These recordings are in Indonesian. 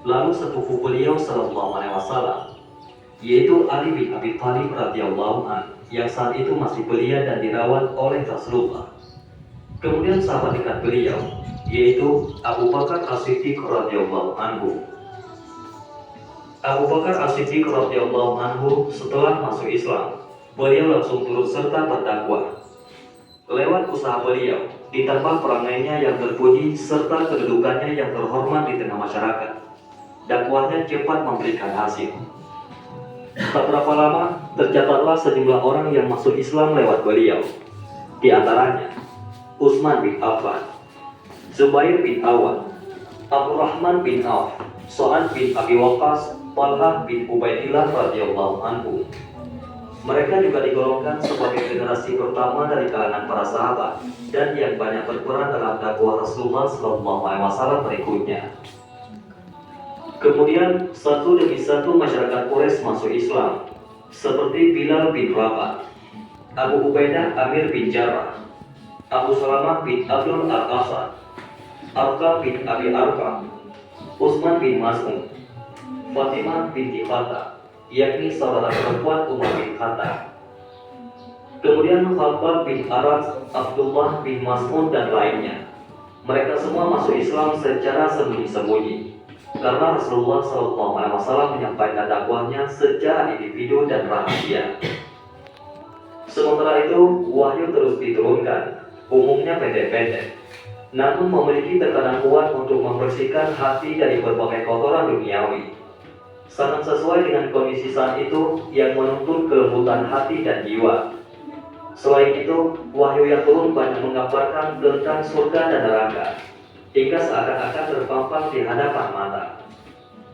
lalu sepupu beliau sallallahu alaihi wasallam, yaitu Ali bin Abi Thalib radhiyallahu anhu, yang saat itu masih belia dan dirawat oleh Rasulullah. Kemudian sahabat dekat beliau, yaitu Abu Bakar As-Siddiq radhiyallahu anhu. Abu Bakar As-Siddiq radhiyallahu anhu setelah masuk Islam, beliau langsung turut serta berdakwah. Lewat usaha beliau, ditambah perangainya yang terpuji serta kedudukannya yang terhormat di tengah masyarakat, dakwahnya cepat memberikan hasil. Tak berapa lama, tercatatlah sejumlah orang yang masuk Islam lewat beliau. Di antaranya, Utsman bin Affan, Zubair bin Awam, Abdurrahman bin Auf, Sa'ad bin Abi Waqqas, Talhah bin Ubaidillah radhiyallahu anhu. Mereka juga digolongkan sebagai generasi pertama dari kalangan para sahabat dan yang banyak berperan dalam dakwah Rasulullah SAW berikutnya. Kemudian satu demi satu masyarakat Quraisy masuk Islam, seperti Bilal bin Rabah, Abu Ubaidah Amir bin Jarrah, Abu Salamah bin Abdul Al-Asad, Arqa bin Abi Arqa, Utsman bin Mas'ud, Fatimah binti Khattab, yakni saudara perempuan Umar bin Khattab. Kemudian Khalbab bin Arad, Abdullah bin Mas'ud dan lainnya. Mereka semua masuk Islam secara sembunyi-sembunyi, karena Rasulullah SAW menyampaikan dakwahnya secara individu dan rahasia. Sementara itu, wahyu terus diturunkan, umumnya pendek-pendek, namun memiliki tekanan kuat untuk membersihkan hati dari berbagai kotoran duniawi. Sangat sesuai dengan kondisi saat itu yang menuntut kelembutan hati dan jiwa. Selain itu, wahyu yang turun banyak menggambarkan tentang surga dan neraka, hingga seakan-akan terpampang di hadapan mata.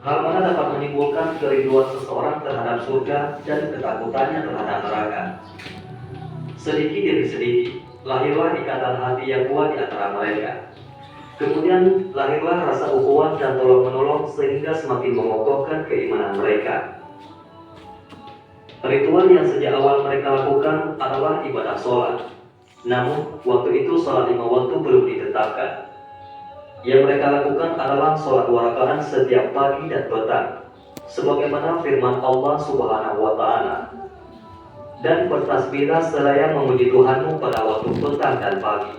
Hal mana dapat menimbulkan kerinduan seseorang terhadap surga dan ketakutannya terhadap neraka. Sedikit demi sedikit, lahirlah ikatan hati yang kuat di antara mereka. Kemudian lahirlah rasa ukhuwah dan tolong-menolong sehingga semakin mengokohkan keimanan mereka. Ritual yang sejak awal mereka lakukan adalah ibadah sholat. Namun, waktu itu sholat 5 waktu belum ditetapkan. Yang mereka lakukan adalah sholat 2 rakaat setiap pagi dan petang, sebagaimana firman Allah Subhanahu wa Ta'ala. Dan bertasbihlah seraya memuji Tuhanmu pada waktu petang dan pagi.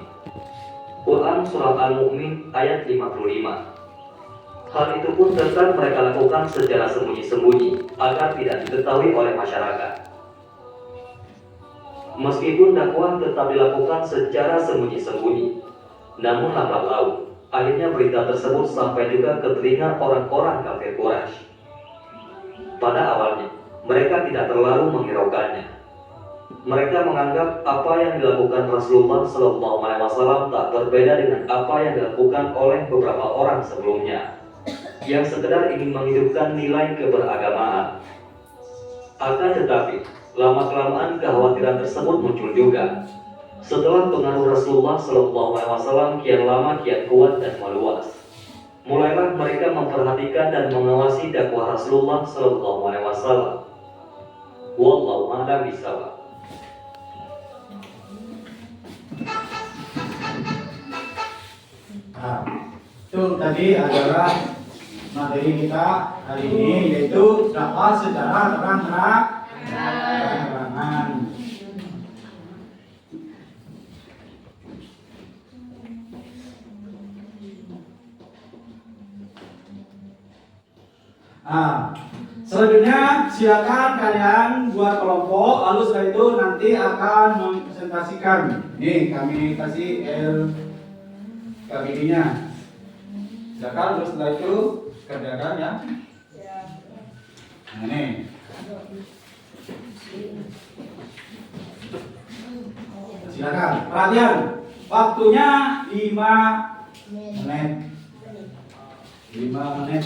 Quran Surat Al-Mu'min ayat 55. Hal itu pun tetap mereka lakukan secara sembunyi-sembunyi agar tidak diketahui oleh masyarakat. Meskipun dakwah tetap dilakukan secara sembunyi-sembunyi, namun lambat laun, akhirnya berita tersebut sampai juga ke telinga orang-orang kafir Quraisy. Pada awalnya, mereka tidak terlalu menghiraukannya. Mereka menganggap apa yang dilakukan Rasulullah SAW tak berbeda dengan apa yang dilakukan oleh beberapa orang sebelumnya, yang sekedar ingin menghidupkan nilai keberagamaan. Akan tetapi, lama-kelamaan kekhawatiran tersebut muncul juga. Setelah pengaruh Rasulullah SAW kian lama kian kuat dan meluas, mulailah mereka memperhatikan dan mengawasi dakwah Rasulullah SAW. Wallahu a'lam bishawab. Nah, itu tadi adalah materi kita hari ini, yaitu dakwah secara terang-terangan. Nah, selanjutnya silakan kalian buat kelompok, lalu setelah itu nanti akan mempresentasikan. Nih kami kasih KBD-nya. Silakan, terus setelah itu kerjakan ya. Nah, nih. Silakan, perhatian. Waktunya 5 menit. 5 menit.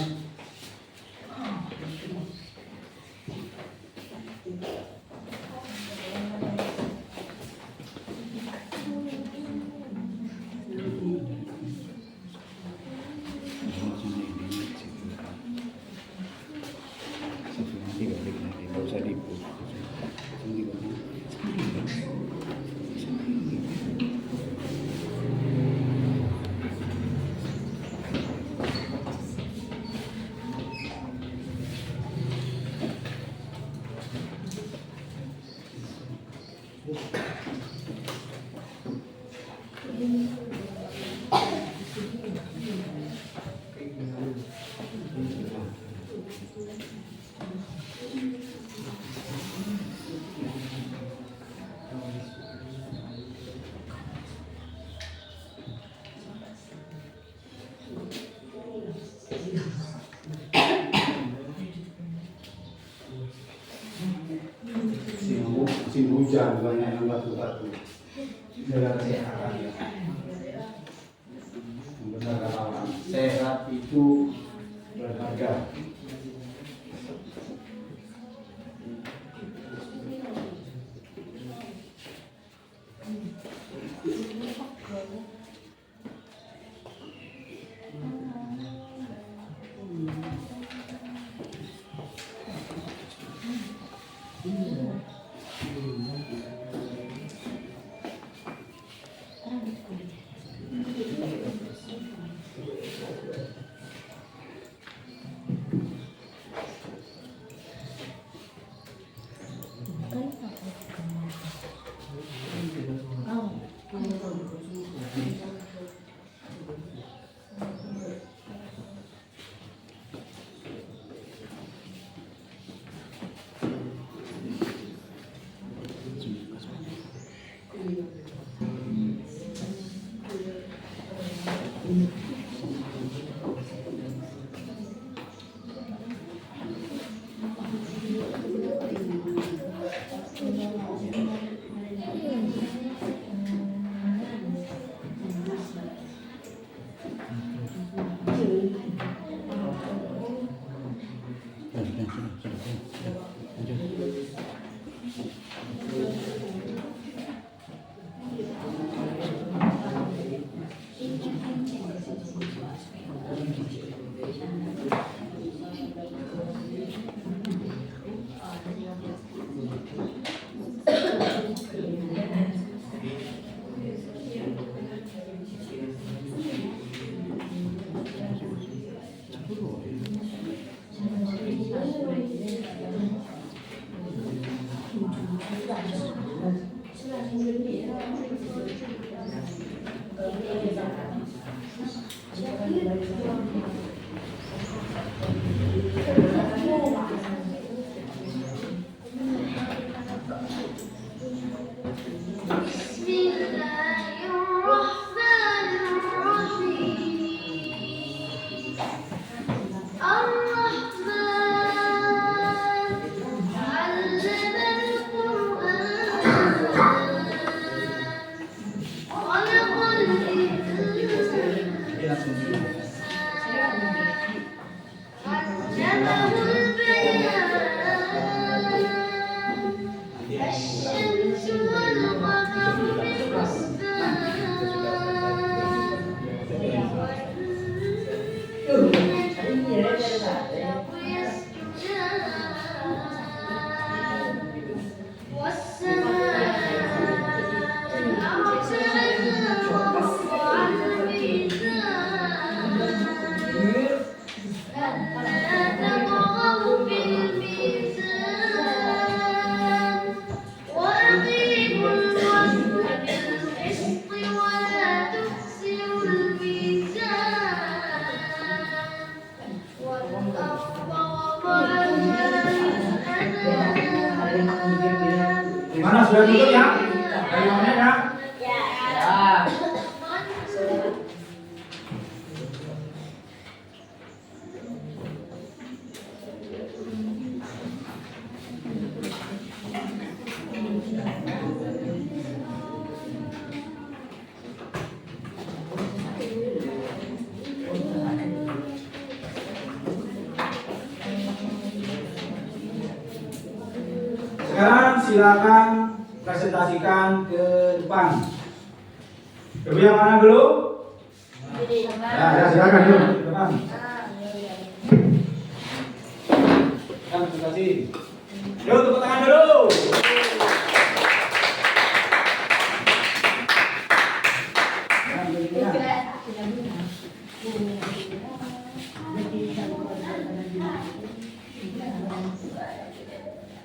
musim hujan banyak yang batu-batu. Jaga kesehatan ya. Benar kata orang, sehat itu berharga. Mana sudah tutup ya? Dari mana ya? Ya. Sekarang silakan presentasikan ke depan. Coba yang mana dulu? Ya, silakan dulu ke depan. Yang presentasi. Yuk, tepuk tangan dulu.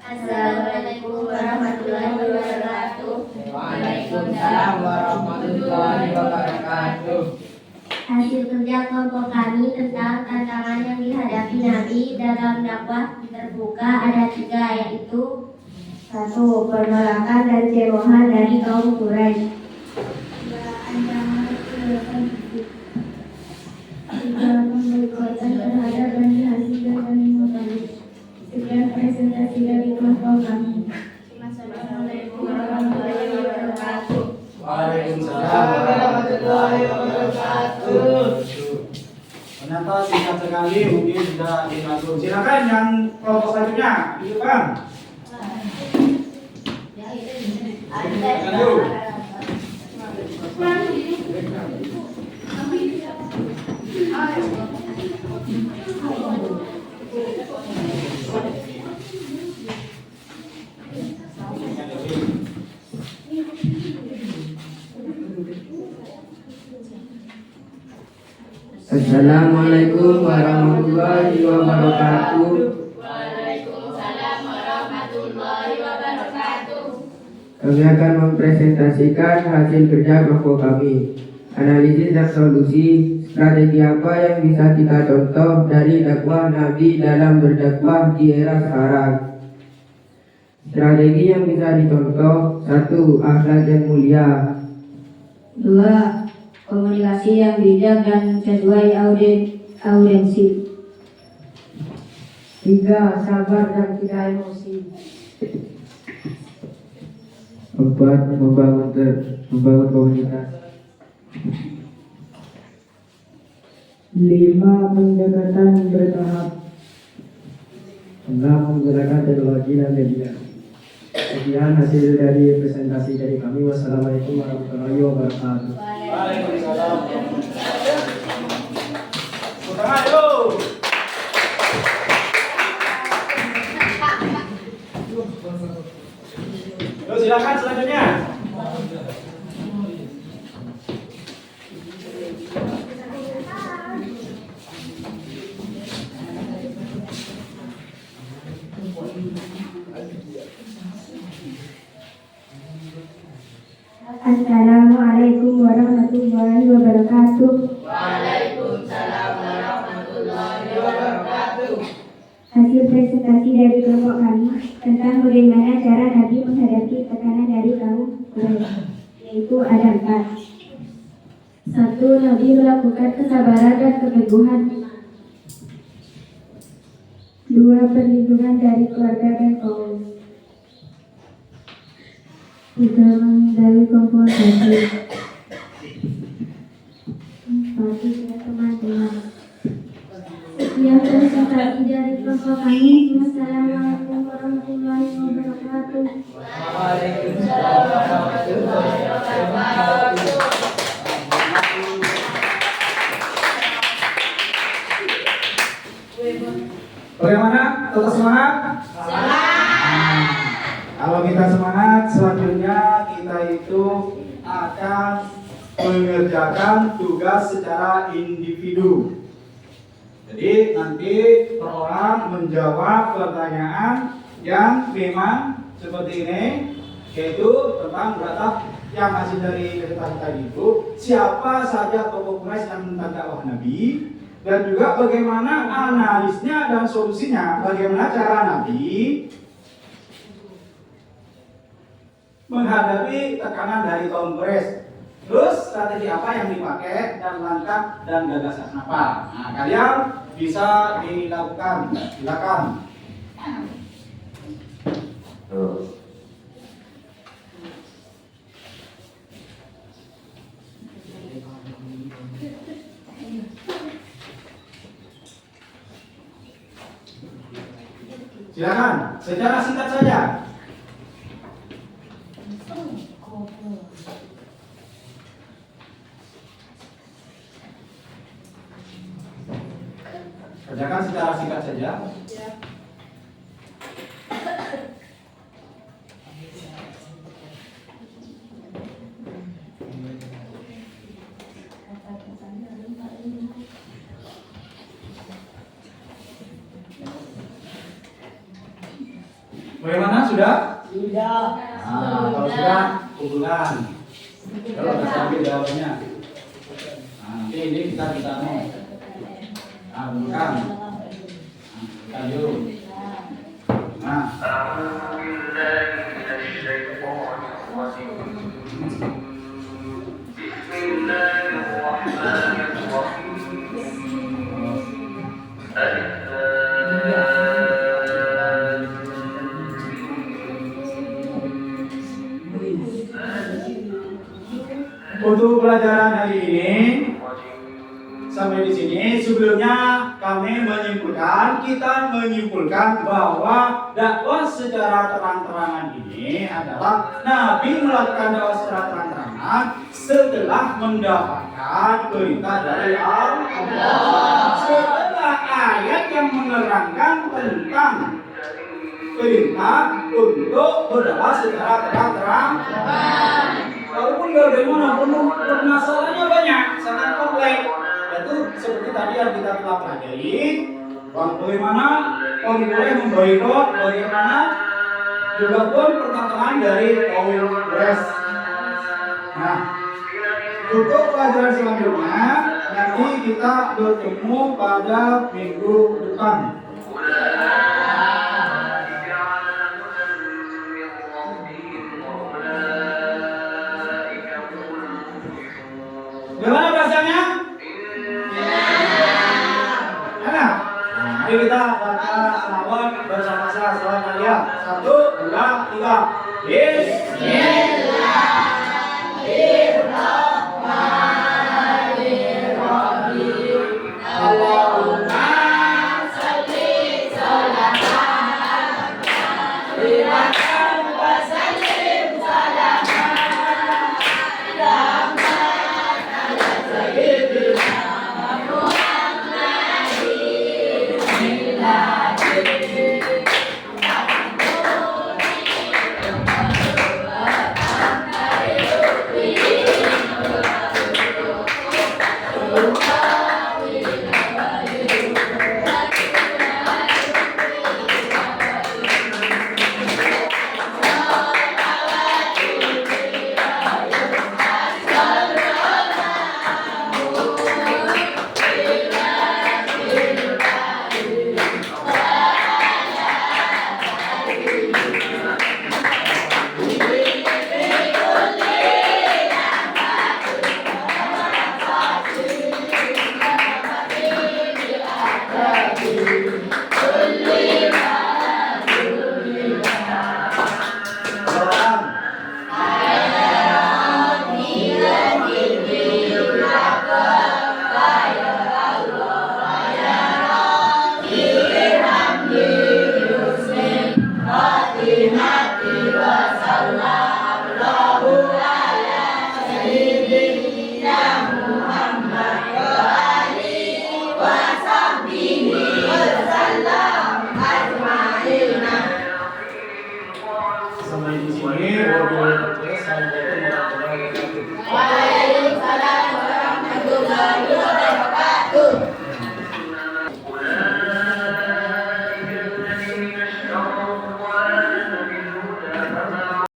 Assalamualaikum warahmatullahi wabarakatuh. Waalaikumsalam warahmatullahi wabarakatuh. Hasil kerja kelompok kami tentang tantangan yang dihadapi Nabi dalam dakwah terbuka ada 3, yaitu 1. Penolakan dan cemohan dari kaum Quraisy. 2. Ancaman keseluruhan hidup. 3. Pemboikotan terhadap Bani Hashim dan Bani Muthalib. Sekian presentasi dari kelompok kami. Assalamualaikum Silakan yang kelompok selanjutnya, hidupkan. Assalamualaikum warahmatullahi wabarakatuh. Waalaikumsalam warahmatullahi wabarakatuh. Kami akan mempresentasikan hasil kerja kelompok kami. Analisis dan solusi strategi apa yang bisa kita contoh dari dakwah Nabi dalam berdakwah di era sekarang. Strategi yang bisa dicontoh: 1. Akhlak yang mulia. 2. Komunikasi yang bijak dan sesuai audiensi. 3. Sabar dan tidak emosi. 4. Membangun komunitas. 5. Pendekatan bertahap. 6. Menggunakan teknologi dan media. Sekian hasil dari presentasi dari kami. Wassalamualaikum warahmatullahi wabarakatuh. Waalaikumsalam. Pertama, yuk. Yuk, silakan selanjutnya. Assalamualaikum warahmatullahi wabarakatuh. Waalaikumsalam warahmatullahi wabarakatuh. Hasil presentasi dari kelompok kami tentang bagaimana cara Nabi menghadapi tekanan dari kaum Quraisy, yaitu ada 4. 1. Nabi melakukan kesabaran dan keteguhan. 2. Perlindungan dari keluarga dan kaum. 3. Menghindari konfrontasi. 4. Tidak teman-teman. Sekian presentasi dari kelompok kami. Wassalamualaikum warahmatullahi wabarakatuh. Waalaikumsalam warahmatullahi wabarakatuh. Bagaimana? Tetap semangat? Kalau kita semangat, selanjutnya kita itu akan mengerjakan tugas secara individu. Jadi nanti per orang menjawab pertanyaan yang memang seperti ini, yaitu tentang beratap yang hasil dari presentasi tadi itu siapa saja tokoh Quraisy yang tentang dakwah Nabi, dan juga bagaimana analisnya dan solusinya, bagaimana cara Nabi menghadapi tekanan dari kaum Quraisy. Terus strategi apa yang dipakai dan langkah dan gagasan apa? Nah, kalian bisa dilakukan. Silakan. Silakan, secara singkat saja. Kerjakan secara singkat saja. Bagaimana? Sudah? Sudah. Nah, kalau sudah, hubungan. Kalau nggak sampai jawabannya. Nah, nanti ini kita mau. Nah, bukan. Nah, yuk. Nah. Untuk pelajaran hari ini sampai di sini. Sebelumnya kami kita menyimpulkan bahwa dakwah secara terang-terangan ini adalah Nabi melakukan dakwah secara terang-terangan setelah mendapatkan perintah dari Allah, setelah ayat yang menerangkan tentang perintah untuk berdakwah secara terang-terang. Walaupun bagaimanapun permasalahannya banyak, sangat kompleks. Itu seperti tadi yang kita telah pelajari, bagaimana orang boleh memboikot, bagaimana juga pun pertentangan dari Kongres. Nah, untuk pelajaran selanjutnya nanti kita bertemu pada minggu depan. Bagaimana bahasanya? Enak. Mari kita baca selawat bersama-sama selawat kalian. 1, 2, 3. Bismillahirrahmanirrahim. Allahumma shalli sholatan karimatan wa sallim salaman rahmat ala sayyidina Muhammadin Amin.